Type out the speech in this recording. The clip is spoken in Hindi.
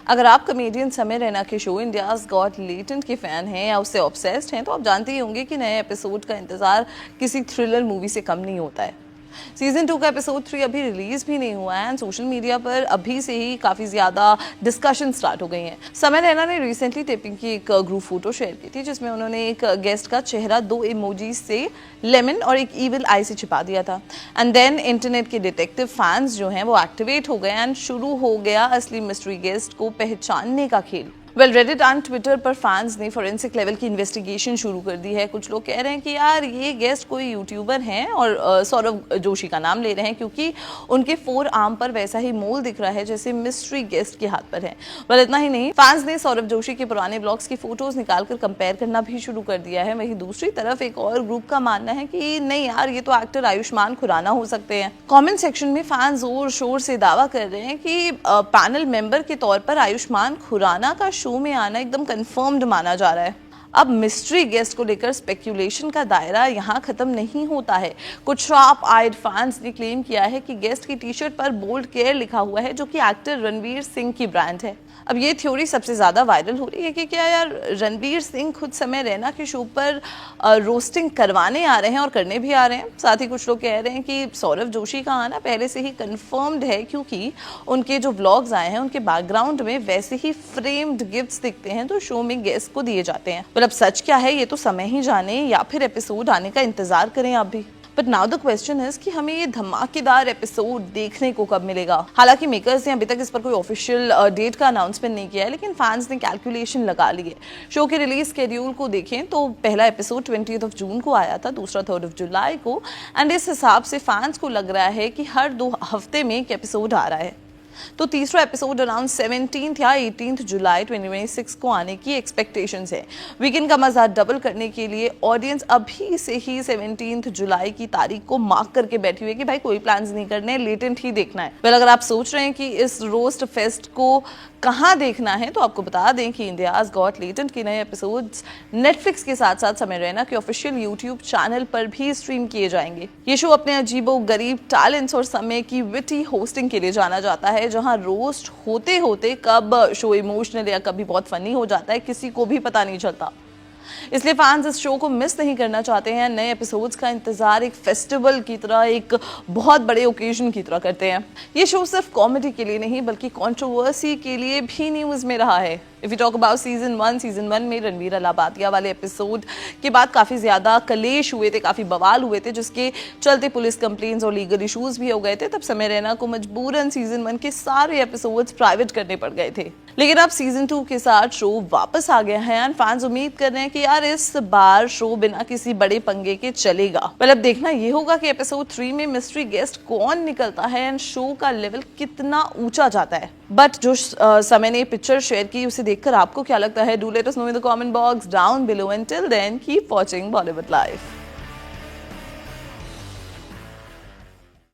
अगर आप कमेडियन समय रैना के शो इंडियाज गॉट लेटेंट के फैन हैं या उससे ऑब्सेस्ड हैं तो आप जानते ही होंगे कि नए एपिसोड का इंतजार किसी थ्रिलर मूवी से कम नहीं होता है। सीजन 2 का एपिसोड 3 अभी रिलीज भी नहीं हुआ है एंड सोशल मीडिया पर अभी से ही काफी ज्यादा डिस्कशन स्टार्ट हो गई हैं। समय रैना ने रिसेंटली टेपिंग की एक ग्रुप फोटो शेयर की थी जिसमें उन्होंने एक गेस्ट का चेहरा 2 इमोजीज से लेमन और एक ईविल आई से छिपा दिया था एंड देन इंटरनेट के डिटेक्टिव फैंस जो हैं वो एक्टिवेट हो गए एंड शुरू हो गया असली मिस्ट्री गेस्ट को पहचानने का खेल। रेडिट एंड ट्विटर पर फैंस ने फोरेंसिक लेवल की इन्वेस्टिगेशन शुरू कर दी है। कुछ लोग कह रहे हैं कि यार ये गेस्ट कोई यूट्यूबर हैं और सौरभ जोशी का नाम ले रहे हैं क्योंकि उनके 4 आर्म पर वैसा ही मोल दिख रहा है जैसे मिस्ट्री गेस्ट के हाथ पर है। इतना ही नहीं, फैंस ने सौरभ जोशी के पुराने ब्लॉग्स की फोटोज निकालकर कंपेयर करना भी शुरू कर दिया है। वहीं दूसरी तरफ एक और ग्रुप का मानना है कि नहीं यार, ये तो एक्टर आयुष्मान खुराना हो सकते हैं। कॉमेंट सेक्शन में फैंस जोर शोर से दावा कर रहे हैं कि पैनल मेंबर के तौर पर आयुष्मान खुराना का शो में आना एकदम कंफर्म्ड माना जा रहा है। अब मिस्ट्री गेस्ट को लेकर स्पेक्यूलेशन का दायरा यहाँ खत्म नहीं होता है। कुछ शार्प आइड फैंस ने क्लेम किया है कि गेस्ट की टी शर्ट पर बोल्ड केयर लिखा हुआ है जो कि एक्टर रणवीर सिंह की ब्रांड है। अब ये थ्योरी सबसे ज़्यादा वायरल हो रही है कि क्या यार रणवीर सिंह खुद समय रैना के शो पर रोस्टिंग करवाने आ रहे हैं और करने भी आ रहे हैं। साथ ही कुछ लोग कह रहे हैं कि सौरभ जोशी का आना पहले से ही कंफर्म्ड है क्योंकि उनके जो व्लॉग्स आए हैं उनके बैकग्राउंड में वैसे ही फ्रेम्ड गिफ्ट्स दिखते हैं तो शो में गेस्ट को दिए जाते हैं। पर अब सच क्या है ये तो समय ही जाने या फिर एपिसोड आने का इंतजार करें आप भी। But now the question is कि हमें ये धमाकेदार एपिसोड देखने को कब मिलेगा। हालांकि मेकर्स ने अभी तक इस पर कोई ऑफिशियल डेट का अनाउंसमेंट नहीं किया है, लेकिन फैंस ने कैलकुलेशन लगा ली है। शो के रिलीज शेड्यूल को देखें तो पहला एपिसोड 20 जून को आया था, दूसरा 3 जुलाई को एंड इस हिसाब से फैंस को लग रहा है कि हर 2 हफ्ते में एक एपिसोड आ रहा है। तो तीसरा एपिसोड अराउंड 17 या 18 जुलाई 2026 को आने की एक्सपेक्टेशंस है। वीकेंड का मजा डबल करने के लिए ऑडियंस अभी से ही 17 जुलाई की तारीख को मार्क करके बैठी हुई है कि भाई कोई प्लान्स नहीं करने, लेटेंट ही देखना है। अगर आप सोच रहे हैं कि इस रोस्ट फेस्ट को कहाँ देखना है तो आपको बता दें कि इंडियाज गॉट लेटेंट के नए एपिसोड्स नेटफ्लिक्स के साथ साथ समय रैना के ऑफिशियल यूट्यूब चैनल पर भी स्ट्रीम किए जाएंगे। ये शो अपने अजीबो गरीब टैलेंट्स और समय की विटी होस्टिंग के लिए जाना जाता है, जहां रोस्ट होते होते कब शो इमोशनल या कभी बहुत फनी हो जाता है किसी को भी पता नहीं चलता। इसलिए फैंस इस शो को मिस नहीं करना चाहते हैं। नए एपिसोड्स का इंतजार एक फेस्टिवल की तरह, एक बहुत बड़े ओकेजन की तरह करते हैं। ये शो सिर्फ कॉमेडी के लिए नहीं बल्कि कंट्रोवर्सी के लिए भी न्यूज में रहा है। If you talk about season 1 में रणवीर अलाहाबादिया वाले एपिसोड के बाद काफी ज्यादा कलेश हुए थे, काफी बवाल हुए थे, जिसके चलते पुलिस कंप्लेंट्स और लीगल इश्यूज भी हो गए थे। तब समय रैना को मजबूरन सीजन 1 के सारे एपिसोड्स प्राइवेट करने पड़ गए थे। लेकिन अब सीजन 2 के साथ शो वापस आ गया है एंड फैंस उम्मीद कर रहे हैं कि यार इस बार शो बिना किसी बड़े पंगे के चलेगा। अब देखना ये होगा कि एपिसोड 3 में मिस्ट्री गेस्ट कौन निकलता है एंड शो का लेवल कितना ऊंचा जाता है। बट जो समय ने पिक्चर शेयर की उसे देखकर आपको क्या लगता है? Do let us know in the comment box down below and till then keep watching Bollywood live.